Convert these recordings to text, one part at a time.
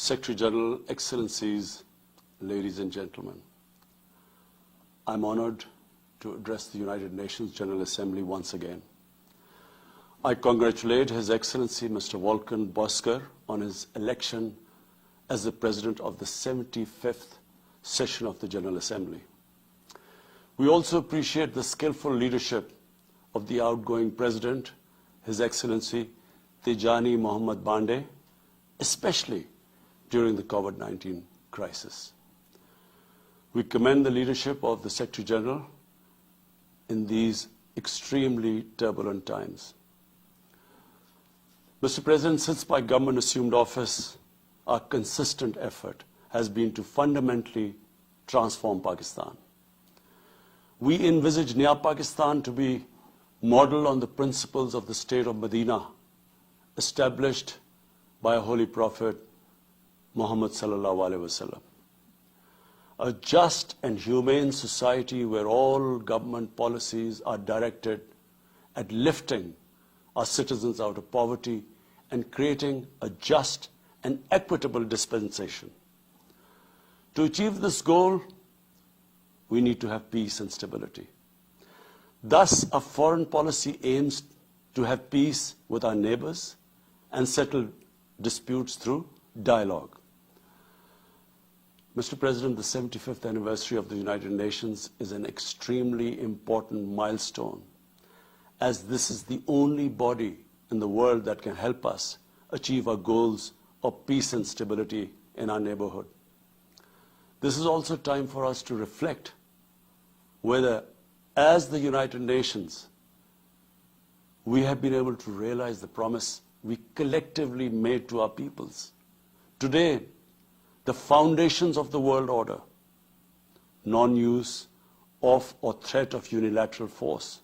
Secretary General, Excellencies, ladies and gentlemen, I'm honored to address the United Nations General Assembly once again. I congratulate His Excellency Mr. Wattan on his election as the President of the 75th session of the General Assembly. We also appreciate the skillful leadership of the outgoing President, His Excellency Tijani Mohammad Bande, especially during the COVID-19 crisis. We commend the leadership of the Secretary General in these extremely turbulent times. Mr. President, since my government assumed office, our consistent effort has been to fundamentally transform Pakistan. We envisage Naya Pakistan to be modeled on the principles of the state of Medina, established by our Holy Prophet Muhammad sallallahu alaihi wasallam. A just and humane society where all government policies are directed at lifting our citizens out of poverty and creating a just and equitable dispensation. To achieve this goal, we need to have peace and stability. Thus, our foreign policy aims to have peace with our neighbors and settle disputes through dialogue. Mr. President, the 75th anniversary of the United Nations is an extremely important milestone, as this is the only body in the world that can help us achieve our goals of peace and stability in our neighborhood. This is also time for us to reflect whether, as the United Nations, we have been able to realize the promise we collectively made to our peoples. Today, the foundations of the world order, non-use of or threat of unilateral force,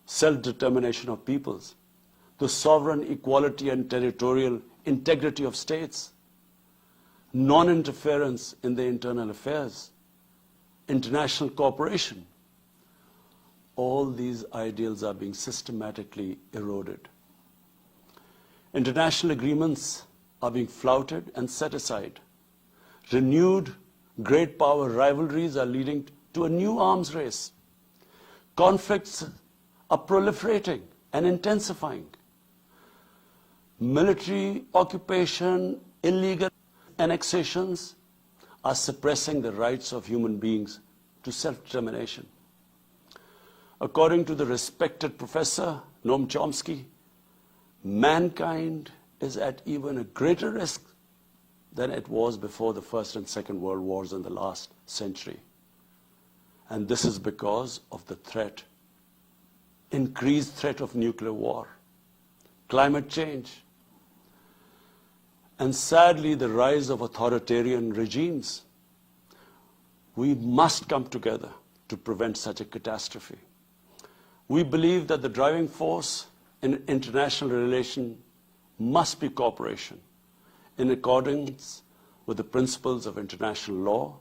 self-determination of peoples, the sovereign equality and territorial integrity of states, non-interference in their internal affairs, international cooperation, all these ideals are being systematically eroded. International agreements are being flouted and set aside. Renewed great power rivalries are leading to a new arms race. Conflicts are proliferating and intensifying. Military occupation, illegal annexations are suppressing the rights of human beings to self-determination. According to the respected professor Noam Chomsky, mankind is at even a greater risk than it was before the First and Second World Wars in the last century. And this is because of the threat, increased threat of nuclear war, climate change, and sadly the rise of authoritarian regimes. We must come together to prevent such a catastrophe. We believe that the driving force in international relations must be cooperation, in accordance with the principles of international law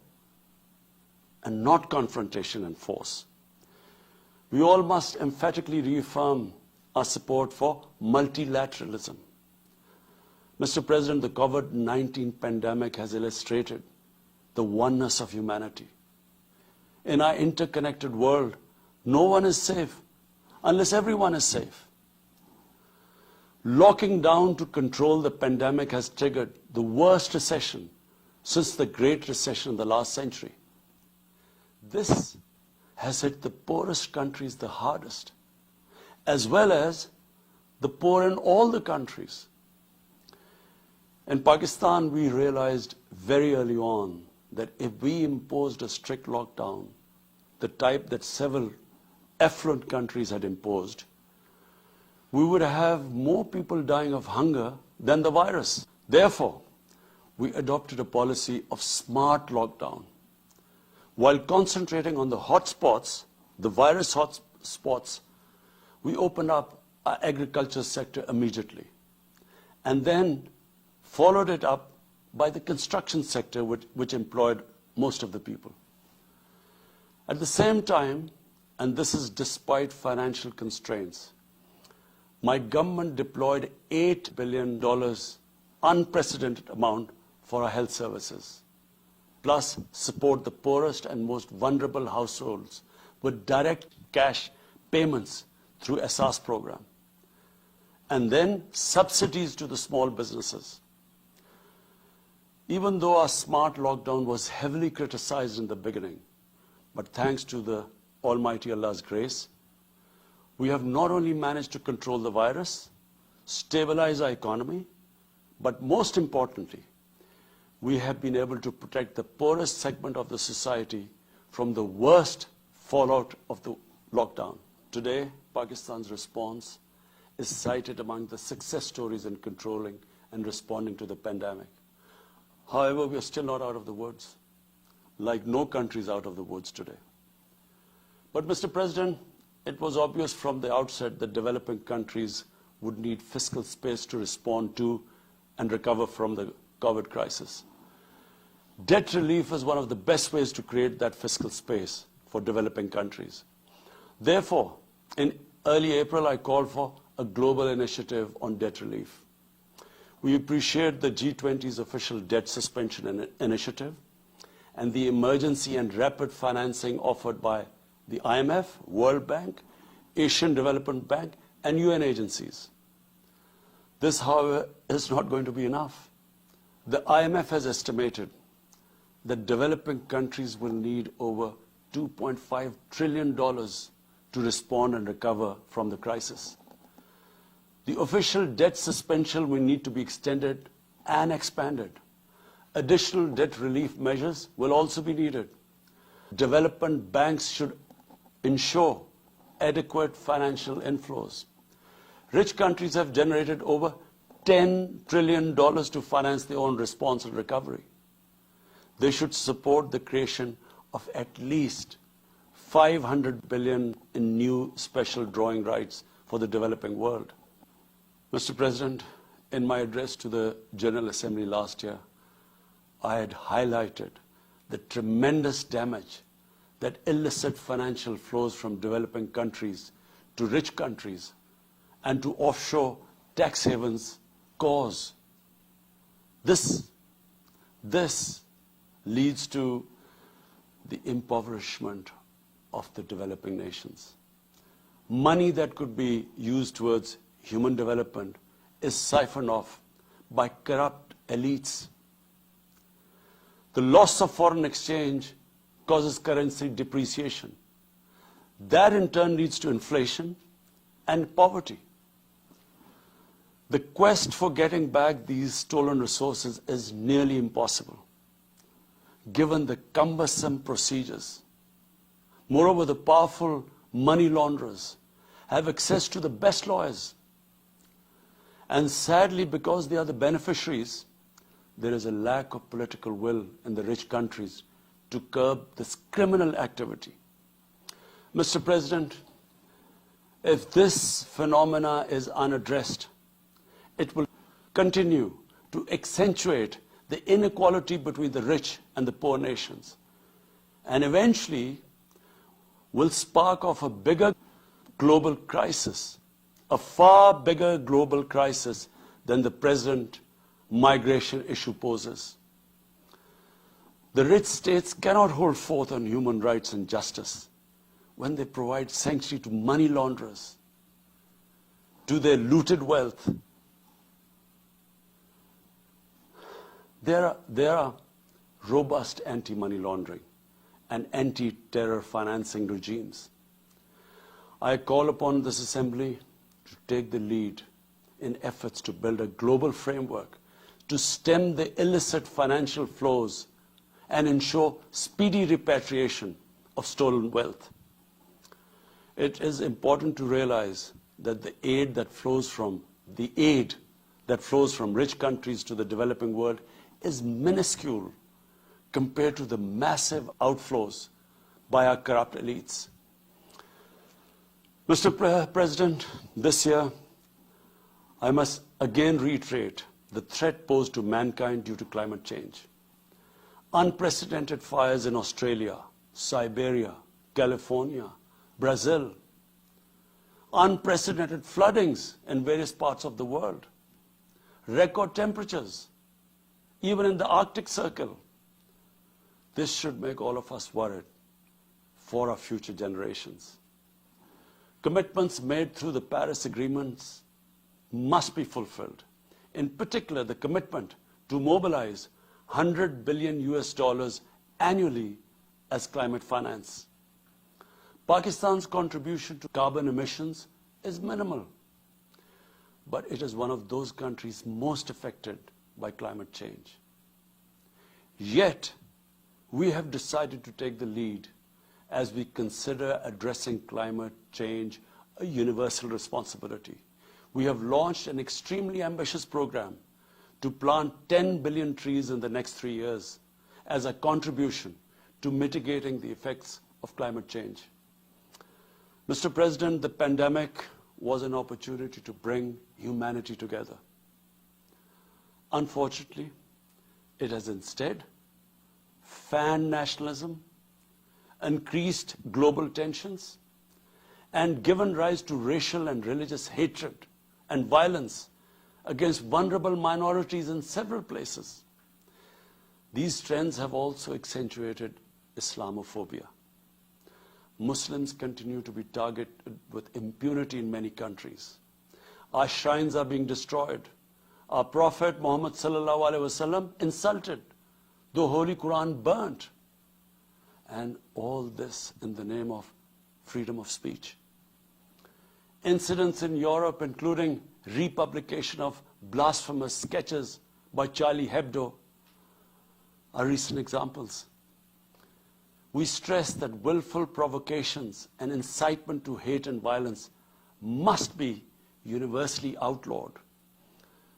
and not confrontation and force. We all must emphatically reaffirm our support for multilateralism. Mr. President, the COVID-19 pandemic has illustrated the oneness of humanity. In our interconnected world, no one is safe unless everyone is safe. Locking down to control the pandemic has triggered the worst recession since the Great Recession in the last century. This has hit the poorest countries the hardest, as well as the poor in all the countries. In Pakistan, we realized very early on that if we imposed a strict lockdown, the type that several affluent countries had imposed, we would have more people dying of hunger than the virus. Therefore, we adopted a policy of smart lockdown. While concentrating on the hotspots, the virus hotspots, we opened up our agriculture sector immediately, and then followed it up by the construction sector, which employed most of the people. At the same time, and this is despite financial constraints, my government deployed $8 billion, unprecedented amount, for our health services. Plus, support the poorest and most vulnerable households with direct cash payments through SR's program. And then subsidies to the small businesses. Even though our smart lockdown was heavily criticized in the beginning, but thanks to the Almighty Allah's grace, we have not only managed to control the virus, stabilize our economy, but most importantly, we have been able to protect the poorest segment of the society from the worst fallout of the lockdown. Today, Pakistan's response is cited among the success stories in controlling and responding to the pandemic. However, we are still not out of the woods, like no country is out of the woods today. But, Mr. President, it was obvious from the outset that developing countries would need fiscal space to respond to and recover from the COVID crisis. Debt relief is one of the best ways to create that fiscal space for developing countries. Therefore, in early April, I called for a global initiative on debt relief. We appreciate the G20's official debt suspension initiative and the emergency and rapid financing offered by the IMF, World Bank, Asian Development Bank, and UN agencies. This, however, is not going to be enough. The IMF has estimated that developing countries will need over $2.5 trillion to respond and recover from the crisis. The official debt suspension will need to be extended and expanded. Additional debt relief measures will also be needed. Development banks should ensure adequate financial inflows. Rich countries have generated over $10 trillion to finance their own response and recovery. They should support the creation of at least $500 billion in new special drawing rights for the developing world. Mr. President, in my address to the General Assembly last year, I had highlighted the tremendous damage that illicit financial flows from developing countries to rich countries and to offshore tax havens cause. This leads to the impoverishment of the developing nations. Money that could be used towards human development is siphoned off by corrupt elites. The loss of foreign exchange causes currency depreciation. That in turn leads to inflation and poverty. The quest for getting back these stolen resources is nearly impossible, given the cumbersome procedures. Moreover, the powerful money launderers have access to the best lawyers. And sadly, because they are the beneficiaries, there is a lack of political will in the rich countries to curb this criminal activity. Mr. President, if this phenomena is unaddressed, it will continue to accentuate the inequality between the rich and the poor nations, and eventually will spark off a bigger global crisis, a far bigger global crisis than the present migration issue poses. The rich states cannot hold forth on human rights and justice when they provide sanctuary to money launderers, to their looted wealth. There are robust anti-money laundering and anti-terror financing regimes. I call upon this Assembly to take the lead in efforts to build a global framework to stem the illicit financial flows and ensure speedy repatriation of stolen wealth. It is important to realize that the aid that flows from rich countries to the developing world is minuscule compared to the massive outflows by our corrupt elites. Mr. President, this year, I must again reiterate the threat posed to mankind due to climate change. Unprecedented fires in Australia, Siberia, California, Brazil. Unprecedented floodings in various parts of the world. Record temperatures even in the Arctic Circle. This should make all of us worried for our future generations. Commitments made through the Paris agreements must be fulfilled. In particular, the commitment to mobilize $100 billion annually as climate finance. Pakistan's contribution to carbon emissions is minimal, but it is one of those countries most affected by climate change. Yet, we have decided to take the lead as we consider addressing climate change a universal responsibility. We have launched an extremely ambitious program to plant 10 billion trees in the next 3 years as a contribution to mitigating the effects of climate change. Mr. President, the pandemic was an opportunity to bring humanity together. Unfortunately, it has instead fanned nationalism, increased global tensions, and given rise to racial and religious hatred and violence against vulnerable minorities in several places. These trends have also accentuated Islamophobia. Muslims continue to be targeted with impunity in many countries. Our shrines are being destroyed. Our Prophet Muhammad sallallahu alaihi wasallam insulted. The Holy Quran burnt. And all this in the name of freedom of speech. Incidents in Europe, including republication of blasphemous sketches by Charlie Hebdo, are recent examples. We stress that willful provocations and incitement to hate and violence must be universally outlawed.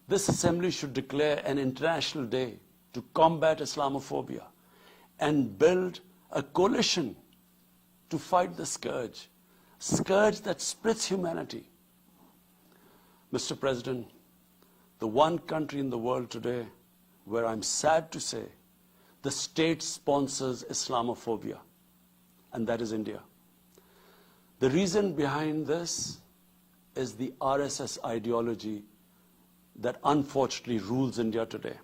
This assembly should declare an international day to combat Islamophobia and build a coalition to fight the scourge that splits humanity. Mr. President, the one country in the world today where I'm sad to say the state sponsors Islamophobia, and that is India. The reason behind this is the RSS ideology that unfortunately rules India today.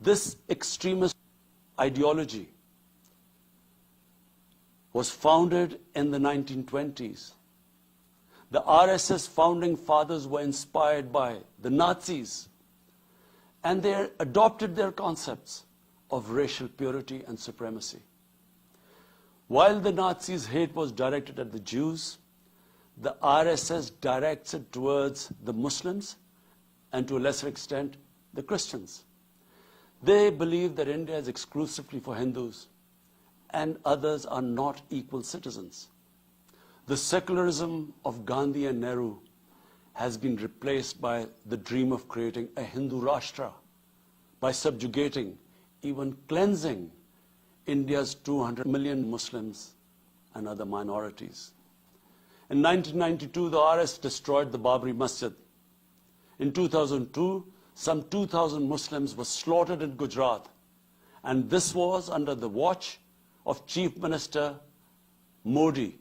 This extremist ideology was founded in the 1920s. The RSS founding fathers were inspired by the Nazis, and they adopted their concepts of racial purity and supremacy. While the Nazis' hate was directed at the Jews, the RSS directs it towards the Muslims and to a lesser extent, the Christians. They believe that India is exclusively for Hindus and others are not equal citizens. The secularism of Gandhi and Nehru has been replaced by the dream of creating a Hindu Rashtra by subjugating, even cleansing, India's 200 million Muslims and other minorities. In 1992, the RS destroyed the Babri Masjid. In 2002, some 2,000 Muslims were slaughtered in Gujarat, and this was under the watch of Chief Minister Modi.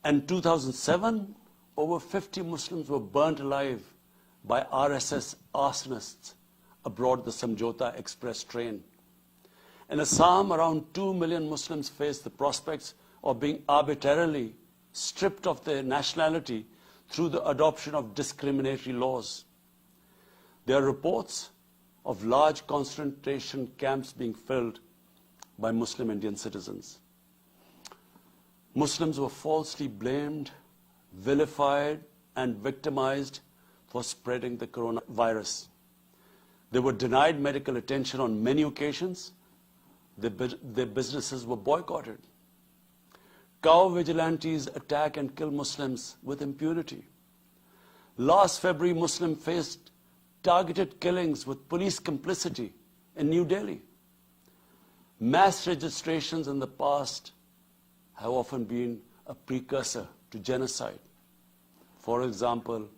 In 2007, over 50 Muslims were burnt alive by RSS arsonists aboard the Samjhota Express train. In Assam, around 2 million Muslims face the prospects of being arbitrarily stripped of their nationality through the adoption of discriminatory laws. There are reports of large concentration camps being filled by Muslim Indian citizens. Muslims were falsely blamed, vilified, and victimized for spreading the coronavirus. They were denied medical attention on many occasions. Their businesses were boycotted. Cow vigilantes attack and kill Muslims with impunity. Last February, Muslims faced targeted killings with police complicity in New Delhi. Mass registrations in the past have often been a precursor to genocide. For example,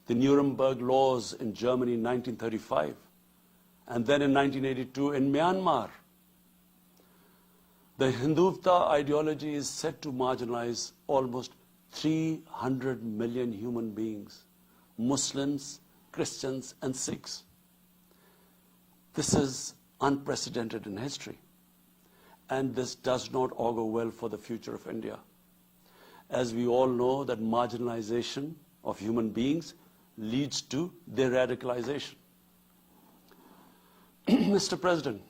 the Nuremberg laws in Germany in 1935, and then in 1982 in Myanmar. The Hindutva ideology is set to marginalize almost 300 million human beings, Muslims, Christians, and Sikhs. This is unprecedented in history, and this does not augur well for the future of India. As we all know, that marginalization of human beings leads to their radicalization. Mr. President,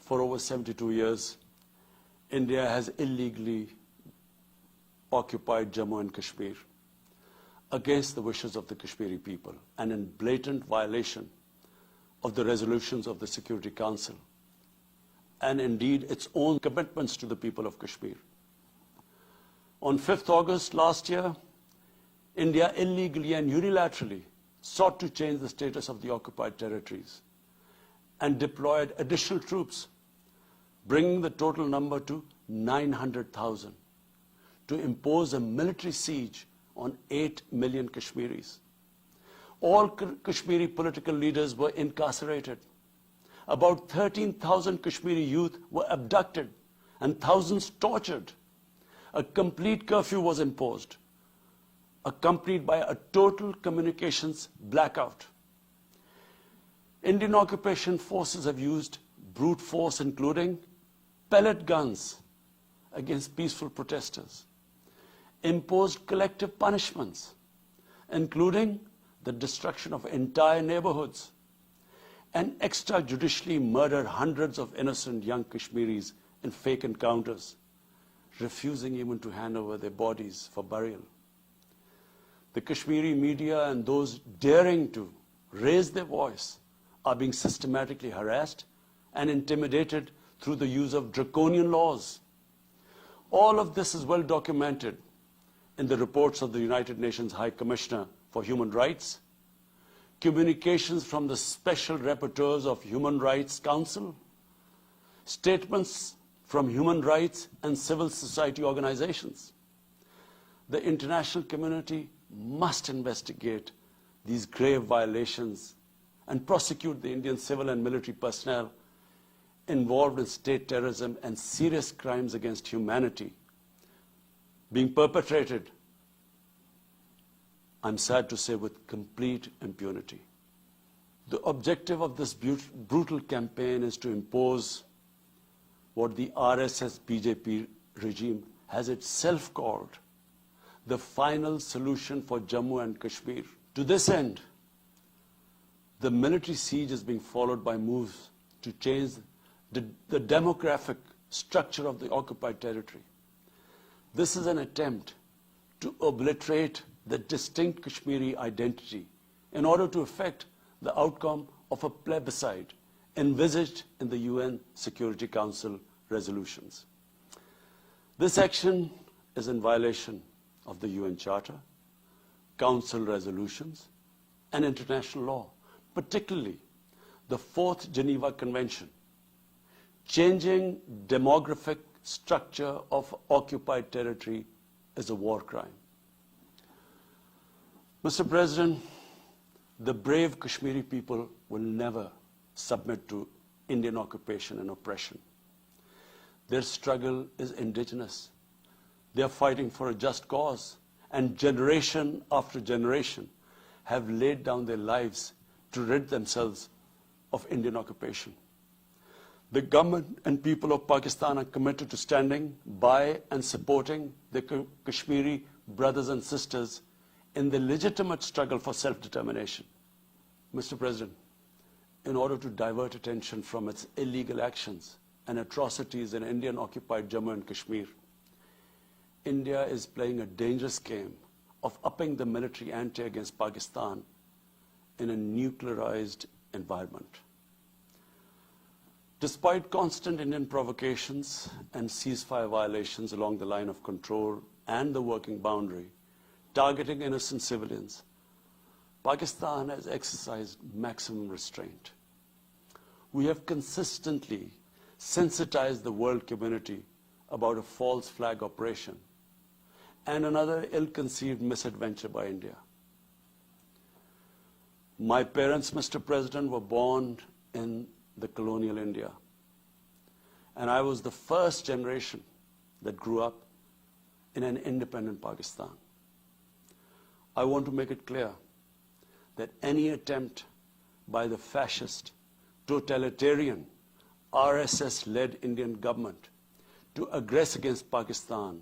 for over 72 years, India has illegally occupied Jammu and Kashmir against the wishes of the Kashmiri people and in blatant violation of the resolutions of the Security Council and indeed its own commitments to the people of Kashmir. On 5th August last year, India illegally and unilaterally sought to change the status of the occupied territories and deployed additional troops, bringing the total number to 900,000, to impose a military siege on 8 million Kashmiris. All Kashmiri political leaders were incarcerated. About 13,000 Kashmiri youth were abducted and thousands tortured. A complete curfew was imposed, accompanied by a total communications blackout. Indian occupation forces have used brute force, including pellet guns against peaceful protesters, imposed collective punishments, including the destruction of entire neighborhoods, and extrajudicially murdered hundreds of innocent young Kashmiris in fake encounters, refusing even to hand over their bodies for burial. The Kashmiri media and those daring to raise their voice are being systematically harassed and intimidated through the use of draconian laws. All of this is well documented in the reports of the United Nations High Commissioner for Human Rights, communications from the Special Rapporteurs of Human Rights Council, statements from human rights and civil society organizations. The international community must investigate these grave violations and prosecute the Indian civil and military personnel involved in state terrorism and serious crimes against humanity being perpetrated, I'm sad to say, with complete impunity. The objective of this brutal campaign is to impose what the RSS BJP regime has itself called the final solution for Jammu and Kashmir. To this end, the military siege is being followed by moves to change the demographic structure of the occupied territory. This is an attempt to obliterate the distinct Kashmiri identity in order to effect the outcome of a plebiscite envisaged in the UN Security Council resolutions. This action is in violation of the UN Charter, Council resolutions, and international law, particularly the 4th Geneva Convention. Changing demographic structure of occupied territory is a war crime. Mr. President, the brave Kashmiri people will never submit to Indian occupation and oppression. Their struggle is indigenous. They are fighting for a just cause, and generation after generation have laid down their lives to rid themselves of Indian occupation. The government and people of Pakistan are committed to standing by and supporting the Kashmiri brothers and sisters in the legitimate struggle for self-determination. Mr. President, in order to divert attention from its illegal actions and atrocities in Indian-occupied Jammu and Kashmir, India is playing a dangerous game of upping the military ante against Pakistan in a nuclearized environment. Despite constant Indian provocations and ceasefire violations along the line of control and the working boundary, targeting innocent civilians, Pakistan has exercised maximum restraint. We have consistently sensitized the world community about a false flag operation and another ill-conceived misadventure by India. My parents, Mr. President, were born in the colonial India, and I was the first generation that grew up in an independent Pakistan. I want to make it clear that any attempt by the fascist totalitarian, RSS-led Indian government to aggress against Pakistan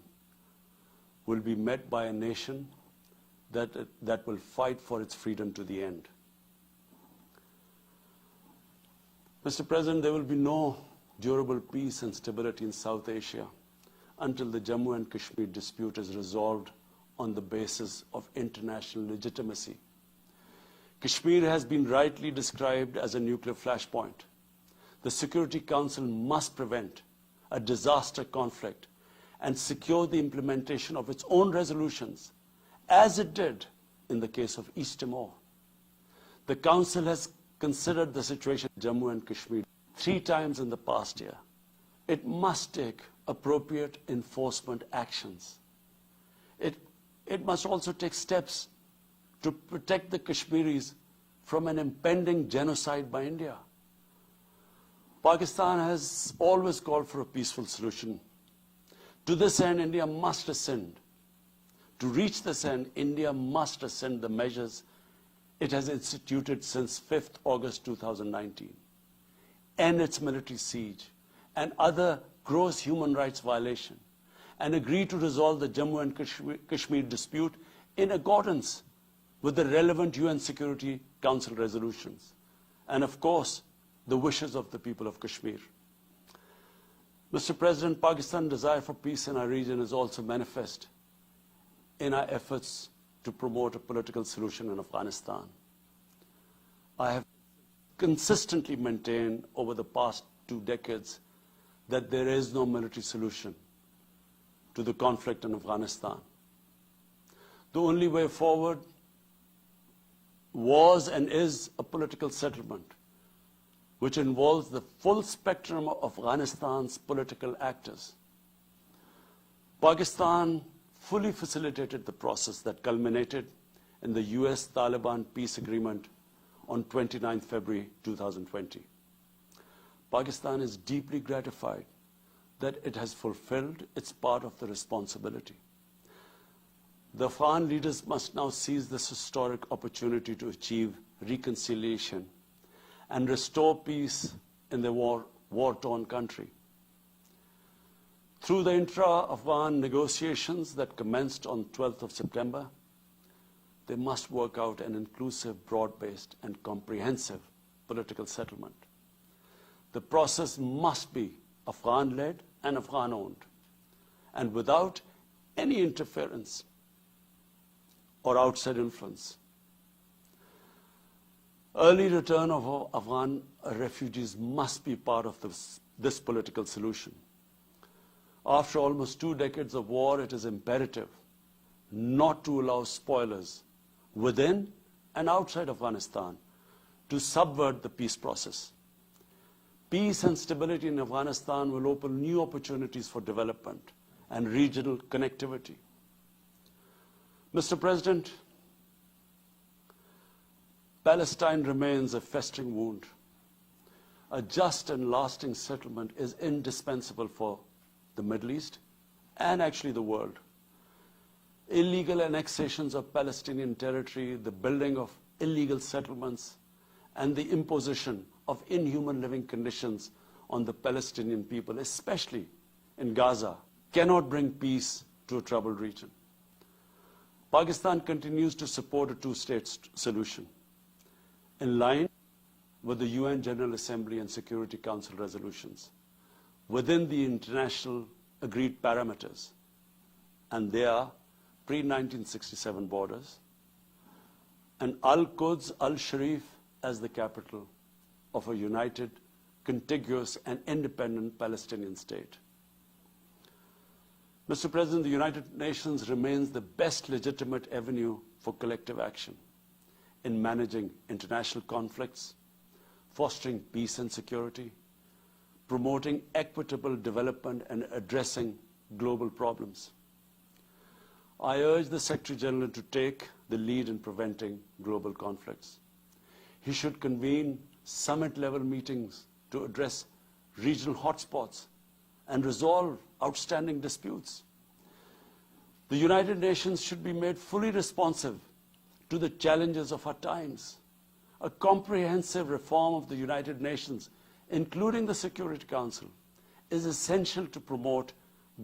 will be met by a nation that will fight for its freedom to the end. Mr. President, there will be no durable peace and stability in South Asia until the Jammu and Kashmir dispute is resolved on the basis of international legitimacy. Kashmir has been rightly described as a nuclear flashpoint. The Security Council must prevent a disaster conflict and secure the implementation of its own resolutions, as it did in the case of East Timor. The Council has considered the situation in Jammu and Kashmir 3 times in the past year. It must take appropriate enforcement actions. It must also take steps to protect the Kashmiris from an impending genocide by India. Pakistan has always called for a peaceful solution. To this end, India must rescind. To reach this end, India must rescind the measures it has instituted since 5th August 2019, end its military siege and other gross human rights violations, and agree to resolve the Jammu and Kashmir dispute in accordance with the relevant UN Security Council resolutions, and of course, the wishes of the people of Kashmir. Mr. President, Pakistan's desire for peace in our region is also manifest in our efforts to promote a political solution in Afghanistan. I have consistently maintained over the past 2 decades that there is no military solution to the conflict in Afghanistan. The only way forward was and is a political settlement which involves the full spectrum of Afghanistan's political actors. Pakistan fully facilitated the process that culminated in the US-Taliban peace agreement on 29 February 2020. Pakistan is deeply gratified that it has fulfilled its part of the responsibility. The Afghan leaders must now seize this historic opportunity to achieve reconciliation and restore peace in the war-torn country. Through the intra-Afghan negotiations that commenced on 12th of September, they must work out an inclusive, broad-based, and comprehensive political settlement. The process must be Afghan-led and Afghan-owned, and without any interference or outside influence. Early return of Afghan refugees must be part of this political solution. After almost 2 decades of war, it is imperative not to allow spoilers within and outside Afghanistan to subvert the peace process. Peace and stability in Afghanistan will open new opportunities for development and regional connectivity. Mr. President, Palestine remains a festering wound. A just and lasting settlement is indispensable for the Middle East and actually the world. Illegal annexations of Palestinian territory, the building of illegal settlements, and the imposition of inhuman living conditions on the Palestinian people, especially in Gaza, cannot bring peace to a troubled region. Pakistan continues to support a 2-state solution in line with the UN General Assembly and Security Council resolutions, within the international agreed parameters, and they are pre-1967 borders, and Al-Quds, Al-Sharif as the capital of a united, contiguous, and independent Palestinian state. Mr. President, the United Nations remains the best legitimate avenue for collective action in managing international conflicts, fostering peace and security, promoting equitable development, and addressing global problems. I urge the Secretary General to take the lead in preventing global conflicts. He should convene summit-level meetings to address regional hotspots and resolve outstanding disputes. The United Nations should be made fully responsive to the challenges of our times. A comprehensive reform of the United Nations, including the Security Council, is essential to promote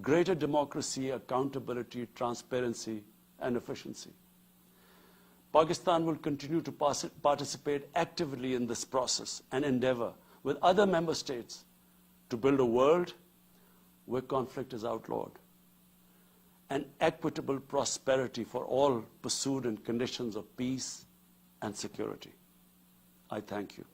greater democracy, accountability, transparency, and efficiency. Pakistan will continue to participate actively in this process and endeavor with other member states to build a world where conflict is outlawed and equitable prosperity for all pursued in conditions of peace and security. I thank you.